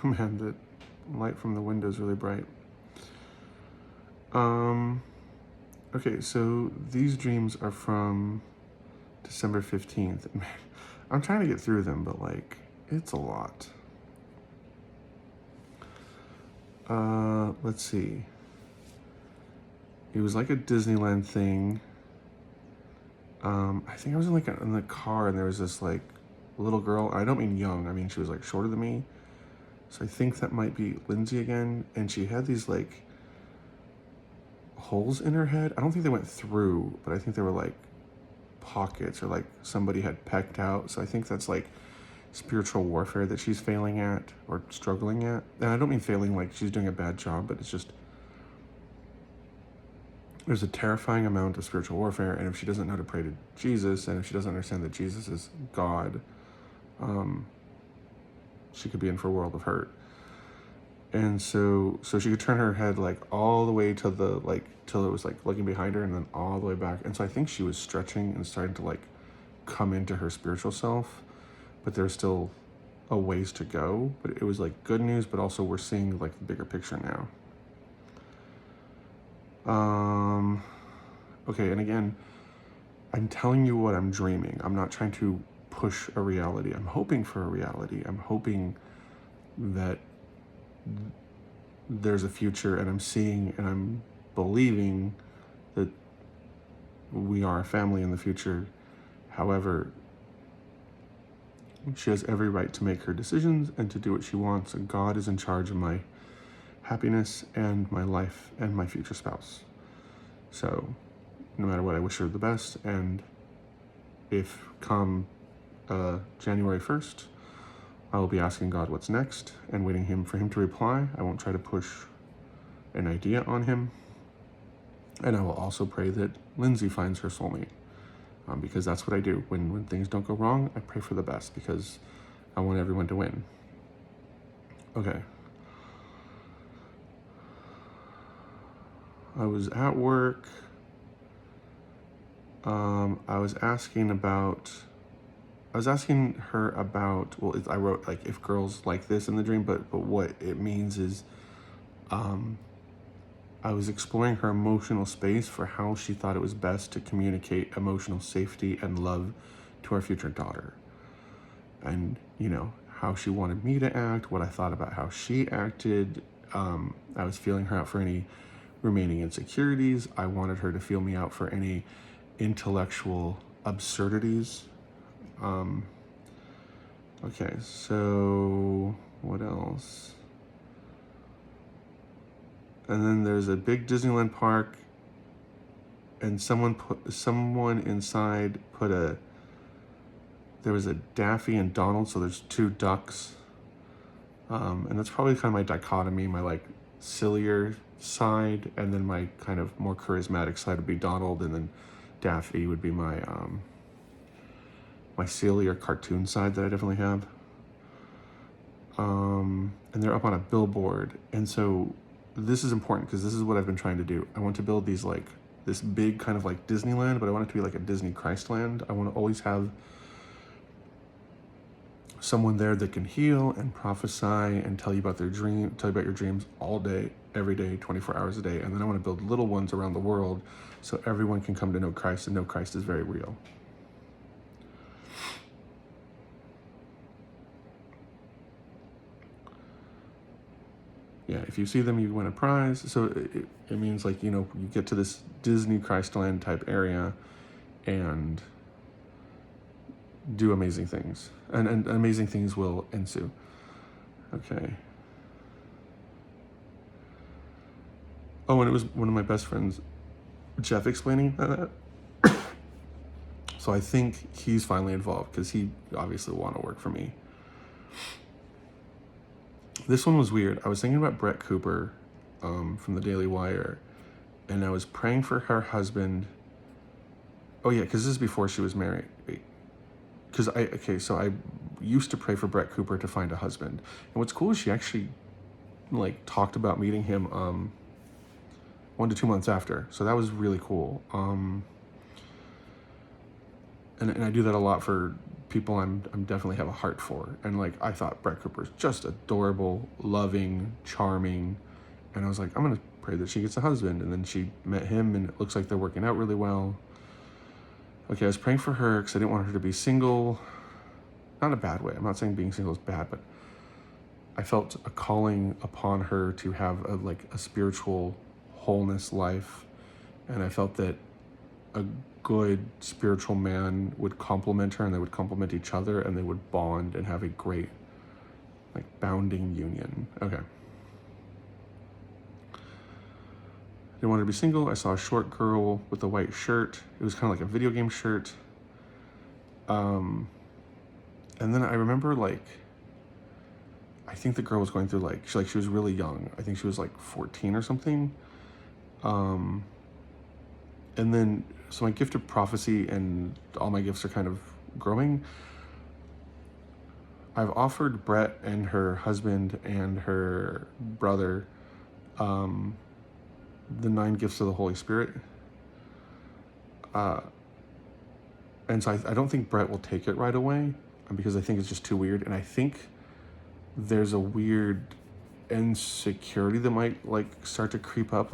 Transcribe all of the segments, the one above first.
Man, the light from the window is really bright. Okay, so these dreams are from December 15th. I'm trying to get through them, but like, it's a lot. Let's see. It was like a Disneyland thing. I think I was in the car, and there was this like little girl. I don't mean young. I mean she was like shorter than me. So I think that might be Lindsey again. And she had these like holes in her head. I don't think they went through, but I think they were like pockets, or like somebody had pecked out. So I think that's like spiritual warfare that she's failing at or struggling at. And I don't mean failing like she's doing a bad job, but it's just there's a terrifying amount of spiritual warfare, and if she doesn't know to pray to Jesus, and if she doesn't understand that Jesus is God, she could be in for a world of hurt. And so she could turn her head like all the way to the like till it was like looking behind her, and then all the way back. And so I think she was stretching and starting to like come into her spiritual self, but there's still a ways to go. But it was like good news, but also we're seeing like the bigger picture now. Okay, and again, I'm telling you what I'm dreaming. I'm not trying to push a reality. I'm hoping for a reality. I'm hoping that there's a future, and I'm seeing and I'm believing that we are a family in the future. However, she has every right to make her decisions and to do what she wants, and God is in charge of my happiness and my life and my future spouse. So no matter what, I wish her the best. And if come January 1st, I will be asking God what's next and waiting for him to reply. I won't try to push an idea on him. And I will also pray that Lindsey finds her soulmate, because that's what I do. When things don't go wrong, I pray for the best, because I want everyone to win. Okay. I was at work. I was asking her about, well, I wrote like if girls like this in the dream, but what it means is, I was exploring her emotional space for how she thought it was best to communicate emotional safety and love to our future daughter. And, how she wanted me to act, what I thought about how she acted. I was feeling her out for any remaining insecurities. I wanted her to feel me out for any intellectual absurdities. Okay, so what else? And then there's a big Disneyland park, and someone inside there was a Daffy and Donald, so there's two ducks. And that's probably kind of my dichotomy, my like sillier side, and then my kind of more charismatic side would be Donald, and then Daffy would be my my sillier cartoon side that I definitely have. And they're up on a billboard, and so this is important because this is what I've been trying to do. I want to build these like this big kind of like Disneyland, but I want it to be like a Disney Christland. I want to always have someone there that can heal and prophesy and tell you about your dreams all day, every day, 24 hours a day. And then I want to build little ones around the world so everyone can come to know Christ and know Christ is very real. Yeah, if you see them, you win a prize. So it means like, you get to this Disney Christland type area and do amazing things. And amazing things will ensue. Okay. Oh, and it was one of my best friends, Jeff, explaining that. So I think he's finally involved because he obviously want to work for me. This one was weird. I was thinking about Brett Cooper from the Daily Wire, and I was praying for her husband. Oh yeah, because this is before she was married. Because I used to pray for Brett Cooper to find a husband. And what's cool is she actually like talked about meeting him 1 to 2 months after. So that was really cool. And I do that a lot for people I'm definitely have a heart for. And like, I thought Brett Cooper's just adorable, loving, charming. And I was like, I'm going to pray that she gets a husband. And then she met him, and it looks like they're working out really well. Okay, I was praying for her because I didn't want her to be single. Not in a bad way. I'm not saying being single is bad, but I felt a calling upon her to have a spiritual wholeness life. And I felt that a good spiritual man would complement her, and they would complement each other, and they would bond and have a great, like, bounding union. Okay. I didn't want her to be single. I saw a short girl with a white shirt. It was kind of like a video game shirt. And then I remember, like, I think the girl was going through, she was really young. I think she was, 14 or something. And then, so my gift of prophecy and all my gifts are kind of growing. I've offered Brett and her husband and her brother the 9 gifts of the Holy Spirit. And so I don't think Brett will take it right away, because I think it's just too weird. And I think there's a weird insecurity that might start to creep up,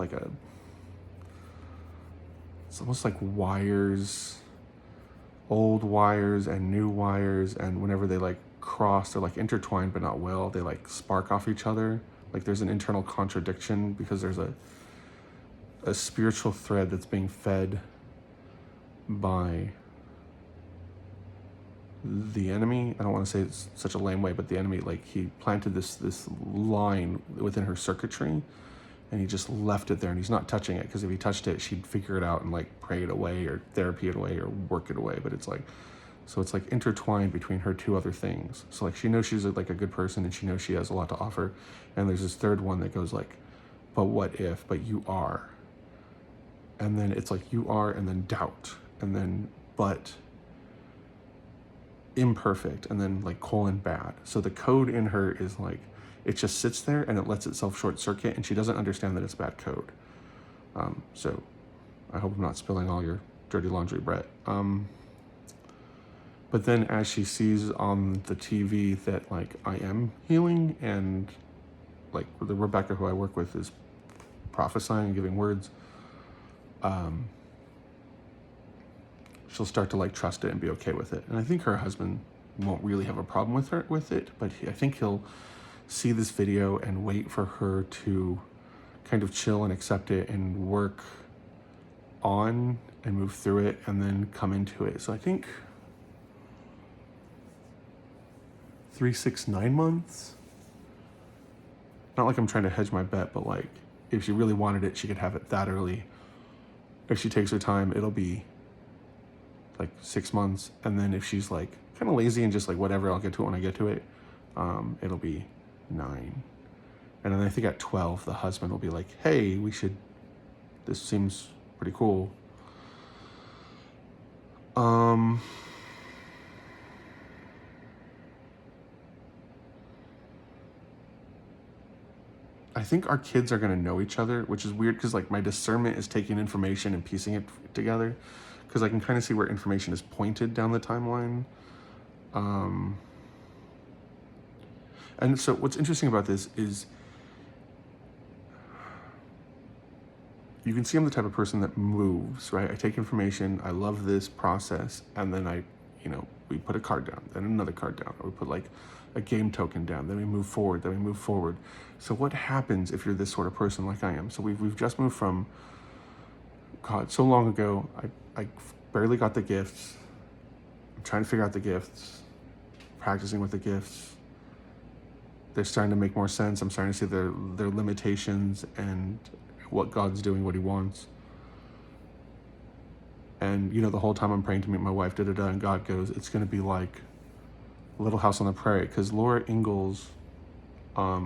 it's almost like wires, old wires and new wires, and whenever they cross, they're intertwined but not well. They spark off each other. There's an internal contradiction because there's a spiritual thread that's being fed by the enemy. I don't want to say it's such a lame way, but the enemy, he planted this line within her circuitry, and he just left it there, and he's not touching it, because if he touched it, she'd figure it out and pray it away or therapy it away or work it away. But it's it's intertwined between her 2 other things. So she knows she's a good person, and she knows she has a lot to offer. And there's this third one that goes but what if, but you are. And then it's you are, and then doubt, and then but imperfect, and then bad. So the code in her is it just sits there, and it lets itself short circuit, and she doesn't understand that it's bad code. So I hope I'm not spilling all your dirty laundry, Brett. But then as she sees on the TV that I am healing, and the Rebecca who I work with is prophesying and giving words, she'll start to trust it and be okay with it. And I think her husband won't really have a problem with it, but I think he'll see this video and wait for her to kind of chill and accept it and work on and move through it, and then come into it. So I think 3, 6, 9 months. Not I'm trying to hedge my bet, but if she really wanted it, she could have it that early. If she takes her time, it'll be 6 months. And then if she's kind of lazy and just whatever, I'll get to it when I get to it, it'll be 9. And then I think at 12, the husband will be hey, this seems pretty cool. I think our kids are going to know each other, which is weird, because my discernment is taking information and piecing it together, because I can kind of see where information is pointed down the timeline. And so what's interesting about this is you can see I'm the type of person that moves, right? I take information, I love this process, and then we put a card down, then another card down, or we put a game token down, then we move forward, So what happens if you're this sort of person like I am? So we've just moved from, God, so long ago, I barely got the gifts. I'm trying to figure out the gifts, practicing with the gifts. They're starting to make more sense. I'm starting to see their limitations and what God's doing, what he wants. And, the whole time I'm praying to meet my wife, and God goes, it's going to be like Little House on the Prairie, because Laura Ingalls, her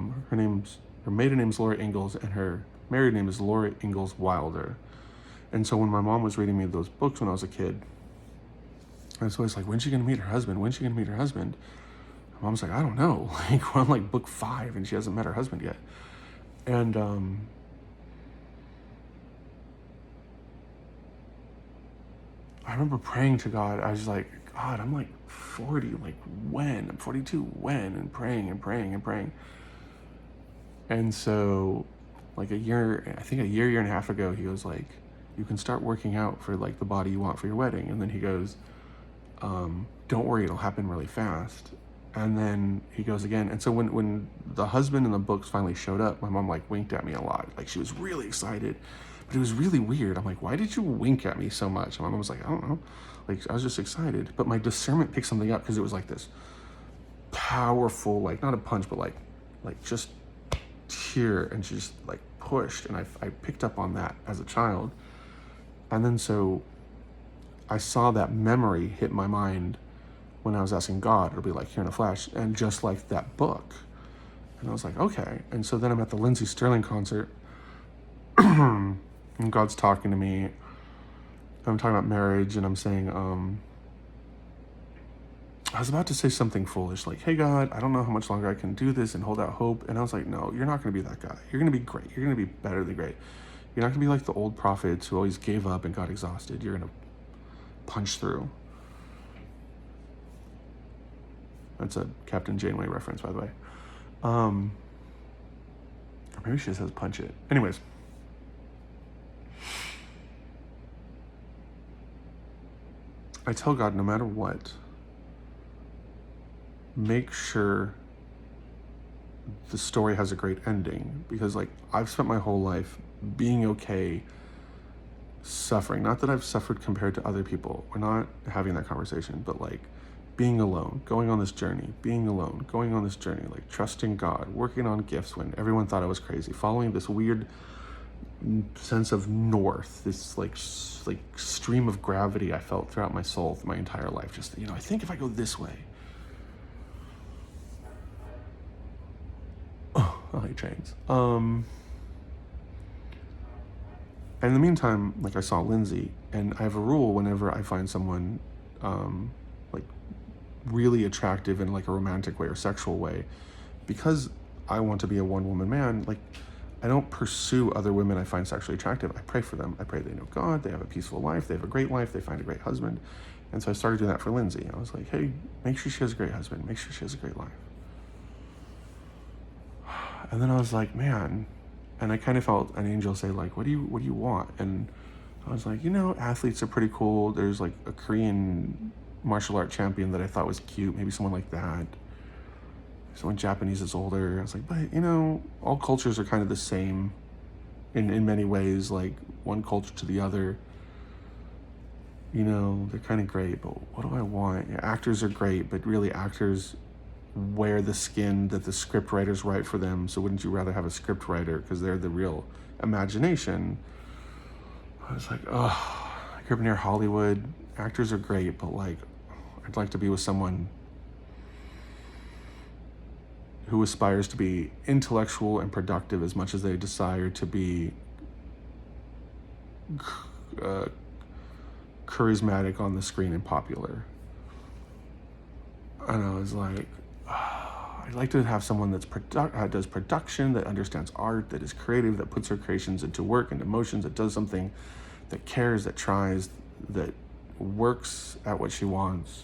maiden name's Laura Ingalls, and her married name is Laura Ingalls Wilder. And so when my mom was reading me those books when I was a kid, I was always when's she going to meet her husband? When's she going to meet her husband? My mom's I don't know. We're on book 5, and she hasn't met her husband yet. And I remember praying to God. I was God, I'm like 40, like when? I'm 42, when? And praying and praying and praying. And so like a year and a half ago, he was like, you can start working out for like the body you want for your wedding. And then he goes, don't worry, it'll happen really fast. And then he goes again. And so when the husband in the books finally showed up, my mom like winked at me a lot. Like she was really excited, but it was really weird. I'm like, why did you wink at me so much? And my mom was like, I don't know. Like I was just excited, but my discernment picked something up because it was like this powerful, like not a punch, but like just here, and she just like pushed, and I picked up on that as a child. And then so I saw that memory hit my mind when I was asking God. It'll be like here in a flash, and just like that book. And I was like, okay. And so then I'm at the Lindsey Sterling concert, and God's talking to me. I'm talking about marriage, and I'm saying, I was about to say something foolish, like, hey God, I don't know how much longer I can do this and hold out hope. And I was like, no, you're not going to be that guy. You're going to be great. You're going to be better than great. You're not going to be like the old prophets who always gave up and got exhausted. You're going to punch through. That's a Captain Janeway reference, by the way. Or maybe she says punch it. Anyways. I tell God, no matter what, make sure the story has a great ending, because like I've spent my whole life being okay suffering. Not that I've suffered compared to other people. We're not having that conversation, but like being alone, going on this journey, being alone, going on this journey, like trusting God, working on gifts when everyone thought I was crazy, following this weird sense of north, this like stream of gravity I felt throughout my soul my entire life. Just, I think if I go this way, I hate trains. And in the meantime, like I saw Lindsey, and I have a rule whenever I find someone like really attractive in like a romantic way or sexual way, because I want to be a one-woman man, like I don't pursue other women I find sexually attractive. I pray for them. I pray they know God, they have a peaceful life, they have a great life, they find a great husband. And so I started doing that for Lindsey. I was like, hey, make sure she has a great husband, make sure she has a great life. And then I was like, man, and I kind of felt an angel say like, what do you want? And I was like, athletes are pretty cool. There's like a Korean martial art champion that I thought was cute, maybe someone like that. Someone Japanese is older. I was like, but all cultures are kind of the same in many ways, like one culture to the other. They're kind of great, but what do I want? Yeah, actors are great, but really actors wear the skin that the script writers write for them. So wouldn't you rather have a script writer, because they're the real imagination? I was like, oh, I grew up near Hollywood. Actors are great, but like, I'd like to be with someone who aspires to be intellectual and productive as much as they desire to be charismatic on the screen and popular. And I was like, I'd like to have someone that's does production, that understands art, that is creative, that puts her creations into work and emotions, that does something, that cares, that tries, that works at what she wants.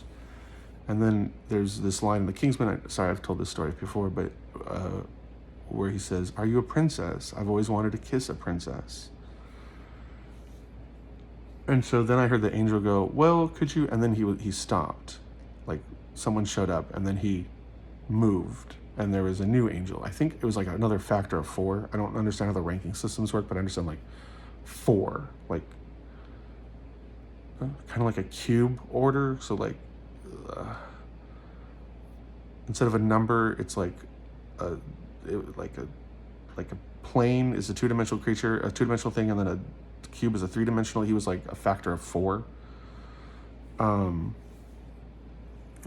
And then there's this line in The Kingsman, sorry, I've told this story before, but where he says, are you a princess? I've always wanted to kiss a princess. And so then I heard the angel go, well, could you? And then he stopped. Like someone showed up, and then he moved, and there was a new angel. I think it was like another factor of 4. I don't understand how the ranking systems work, but I understand like 4, like kind of like a cube order. So like instead of a number, it's like a plane is a 2-dimensional creature, a 2-dimensional thing, and then a cube is a 3-dimensional. He was like a factor of 4.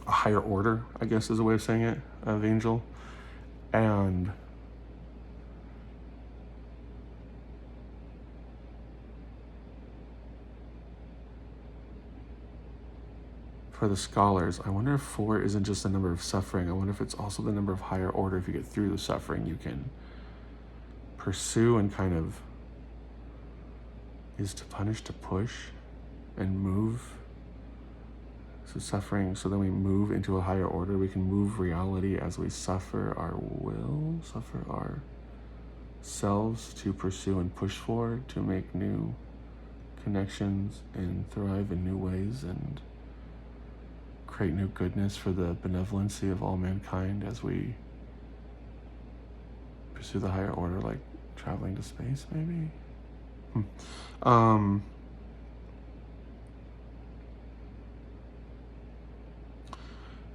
A higher order, I guess is a way of saying it, of angel. And for the scholars, I wonder if 4 isn't just the number of suffering. I wonder if it's also the number of higher order. If you get through the suffering, you can pursue and kind of is to punish, to push and move So suffering, so then we move into a higher order. We can move reality as we suffer our will, suffer our selves to pursue and push forward, to make new connections and thrive in new ways and create new goodness for the benevolency of all mankind as we pursue the higher order, like traveling to space, maybe. And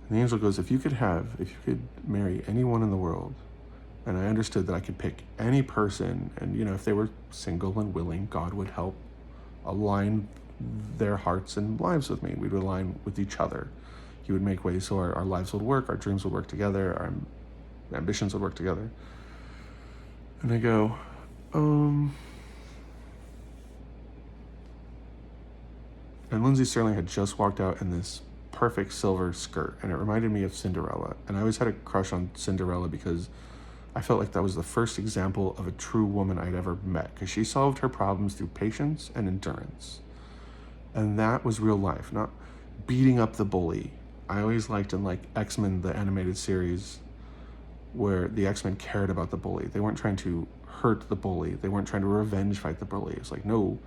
the angel goes, if you could marry anyone in the world, and I understood that I could pick any person, and if they were single and willing, God would help align their hearts and lives with me. We'd align with each other. He would make ways so our lives would work, our dreams would work together, our ambitions would work together. And I go, and Lindsey Sterling had just walked out in this perfect silver skirt, and it reminded me of Cinderella. And I always had a crush on Cinderella because I felt like that was the first example of a true woman I'd ever met, because she solved her problems through patience and endurance. And that was real life, not beating up the bully. I always liked in X-Men, the animated series, where the X-Men cared about the bully. They weren't trying to hurt the bully. They weren't trying to revenge fight the bully. It's like, no,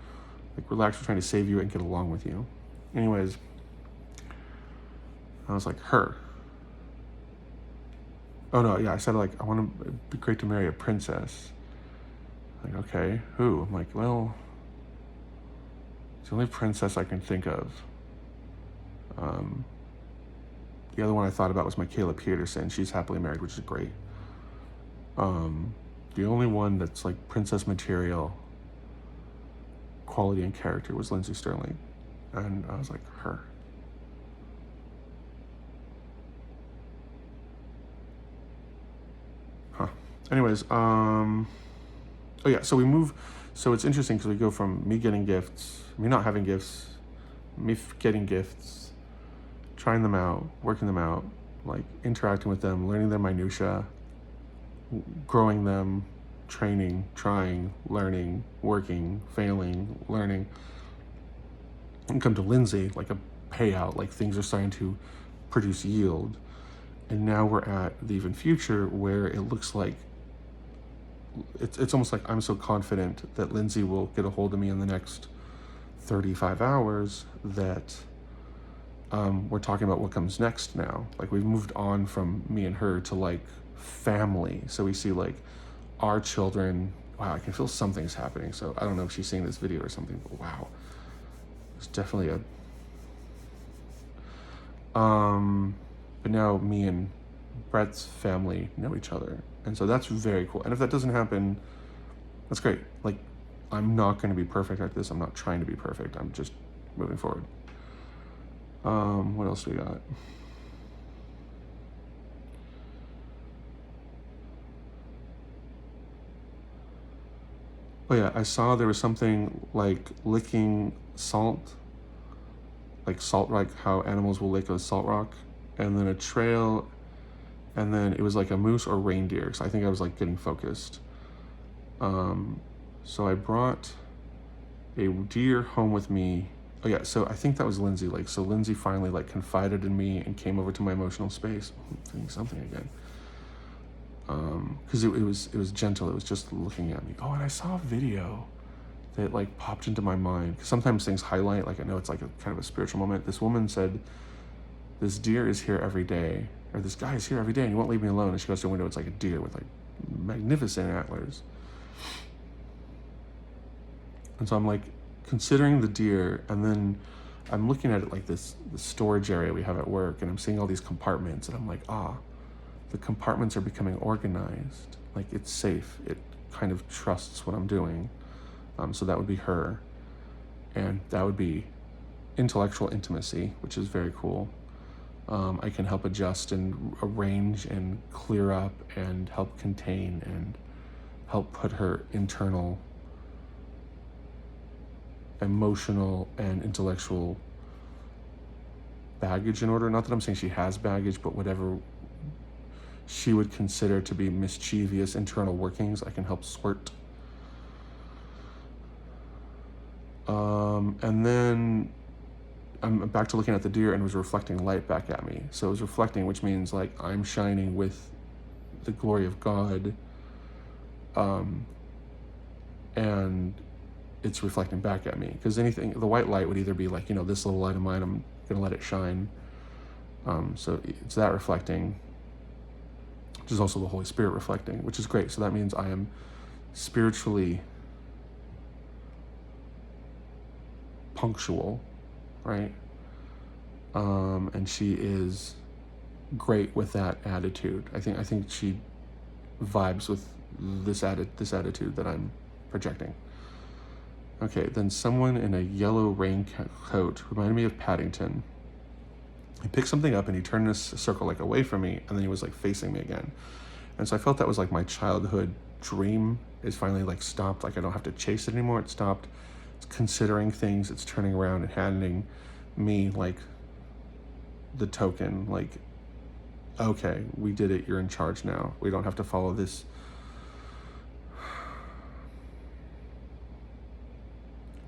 relax, we're trying to save you and get along with you. Anyways, I was like, her. Oh no, yeah, I said I want to, it'd be great to marry a princess. Okay, who? I'm like, well, it's the only princess I can think of. The other one I thought about was Michaela Peterson. She's happily married, which is great. The only one that's princess material, quality and character, was Lindsey Sterling. And I was like, her. Anyways, oh yeah, so we move, so it's interesting because we go from me getting gifts, me not having gifts, me getting gifts, trying them out, working them out, interacting with them, learning their minutia, growing them, training, trying, learning, working, failing, learning, and come to Lindsey, a payout, things are starting to produce yield. And now we're at the even future where it looks like it's almost like I'm so confident that Lindsey will get a hold of me in the next 35 hours that we're talking about what comes next now. We've moved on from me and her to family. So we see our children. Wow, I can feel something's happening. So I don't know if she's seeing this video or something, but wow, it's definitely a but now me and Brett's family know each other. And so that's very cool. And if that doesn't happen, that's great. I'm not going to be perfect at this. I'm not trying to be perfect. I'm just moving forward. What else do we got? Oh yeah, I saw there was something licking salt. Salt, how animals will lick a salt rock. And then a trail, and then it was a moose or reindeer, because I think I was getting focused. So I brought a deer home with me. Oh yeah, so I think that was Lindsey. So Lindsey finally confided in me and came over to my emotional space. I'm feeling something again. Because it was gentle. It was just looking at me. Oh, and I saw a video that popped into my mind. Because sometimes things highlight. I know it's a kind of a spiritual moment. This woman said, this deer is here every day, or this guy is here every day, and he won't leave me alone. And she goes to the window, it's a deer with magnificent antlers. And so I'm considering the deer, and then I'm looking at it the storage area we have at work, and I'm seeing all these compartments, and I'm the compartments are becoming organized. It's safe. It kind of trusts what I'm doing. So that would be her. And that would be intellectual intimacy, which is very cool. I can help adjust and arrange and clear up and help contain and help put her internal, emotional, and intellectual baggage in order. Not that I'm saying she has baggage, but whatever she would consider to be mischievous internal workings, I can help sort. And then I'm back to looking at the deer, and it was reflecting light back at me. So it was reflecting, which means like I'm shining with the glory of God, and it's reflecting back at me. Because anything, the white light would either be like, you know, this little light of mine, I'm gonna let it shine. So it's that reflecting, which is also the Holy Spirit reflecting, which is great. So that means I am spiritually punctual, right? And she is great with that attitude. I think she vibes with this attitude that I'm projecting. Okay, then someone in a yellow raincoat reminded me of Paddington. He picked something up and he turned this circle like away from me, and then he was like facing me again. And so I felt that was like my childhood dream is finally like stopped. Like I don't have to chase it anymore. It stopped. It's considering things. It's turning around and handing me like the token, like, okay, we did it. You're in charge now. We don't have to follow this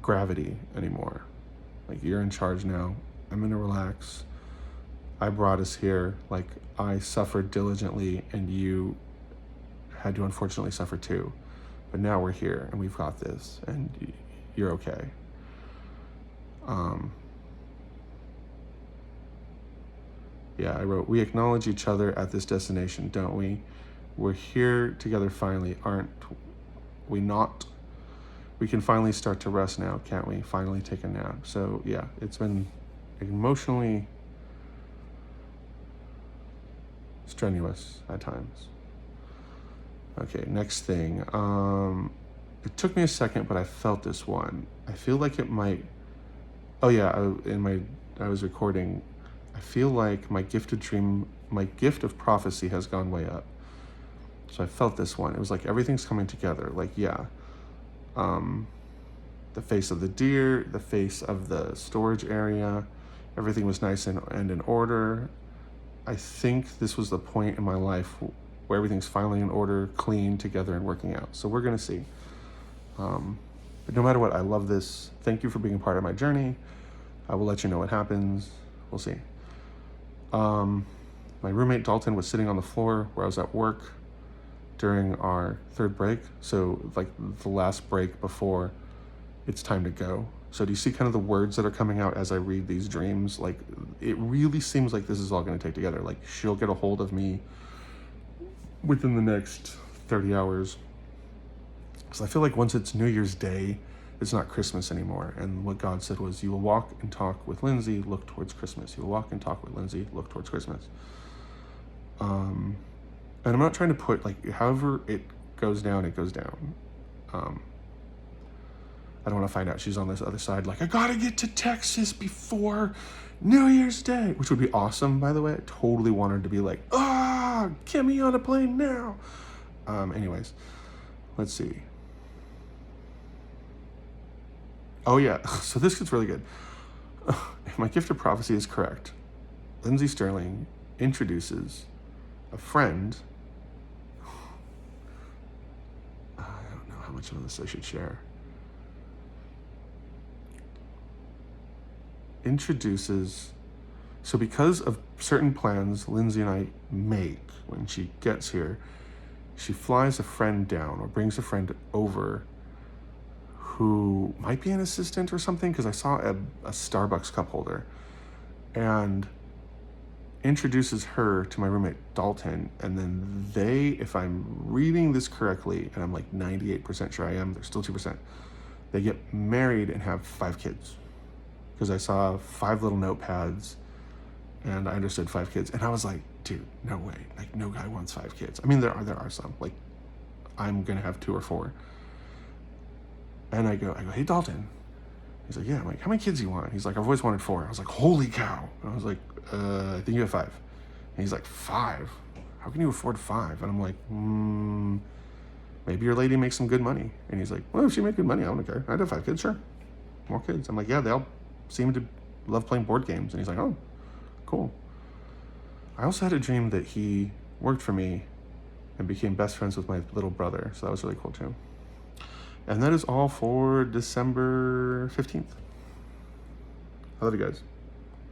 gravity anymore. Like, you're in charge now. I'm gonna relax. I brought us here. Like, I suffered diligently, and you had to unfortunately suffer too. But now we're here, and we've got this, and you're okay. Yeah, I wrote, we acknowledge each other at this destination, don't we? We're here together finally, aren't we not? We can finally start to rest now, can't we? Finally take a nap. So yeah, it's been emotionally strenuous at times. Okay, next thing. It took me a second, but I felt this one. I feel like it might, oh yeah, I was recording. I feel like my gift of prophecy has gone way up. So I felt this one. It was like everything's coming together. Like, yeah, the face of the deer, the face of the storage area, everything was nice and in order. I think this was the point in my life where everything's finally in order, clean, together, and working out. So we're gonna see. But no matter what, I love this. Thank you for being a part of my journey. I will let you know what happens. We'll see. My roommate Dalton was sitting on the floor where I was at work during our third break. So like the last break before it's time to go. So do you see kind of the words that are coming out as I read these dreams? Like, it really seems like this is all going to take together. Like, she'll get a hold of me within the next 30 hours. So I feel like once it's New Year's Day, it's not Christmas anymore. And what God said was, you will walk and talk with Lindsey, look towards Christmas. You will walk and talk with Lindsey, look towards Christmas. And I'm not trying to put, like, however it goes down, it goes down. I don't want to find out she's on this other side, like, I gotta get to Texas before New Year's Day, which would be awesome, by the way. I totally want her to be like, get me on a plane now. Anyways, let's see. Oh yeah, so this gets really good. If my gift of prophecy is correct, Lindsey Sterling introduces a friend. I don't know how much of this I should share. Introduces, so because of certain plans Lindsey and I make when she gets here, she flies a friend down or brings a friend over who might be an assistant or something, because I saw a Starbucks cup holder, and introduces her to my roommate Dalton, and then they, if I'm reading this correctly, and I'm like 98% sure I am, there's still 2%, they get married and have 5 kids. Because I saw 5 little notepads, and I understood 5 kids, and I was like, dude, no way, like, no guy wants 5 kids. I mean, there are some, like, I'm gonna have 2 or 4. And I go, hey, Dalton. He's like, yeah. I'm like, how many kids do you want? He's like, I've always wanted 4. I was like, holy cow. And I was like, I think you have 5. And he's like, 5? How can you afford 5? And I'm like, maybe your lady makes some good money. And he's like, well, if she made good money, I don't care. I'd have 5 kids, sure. More kids. I'm like, yeah, they all seem to love playing board games. And he's like, oh, cool. I also had a dream that he worked for me and became best friends with my little brother. So that was really cool too. And that is all for December 15th. I love you guys.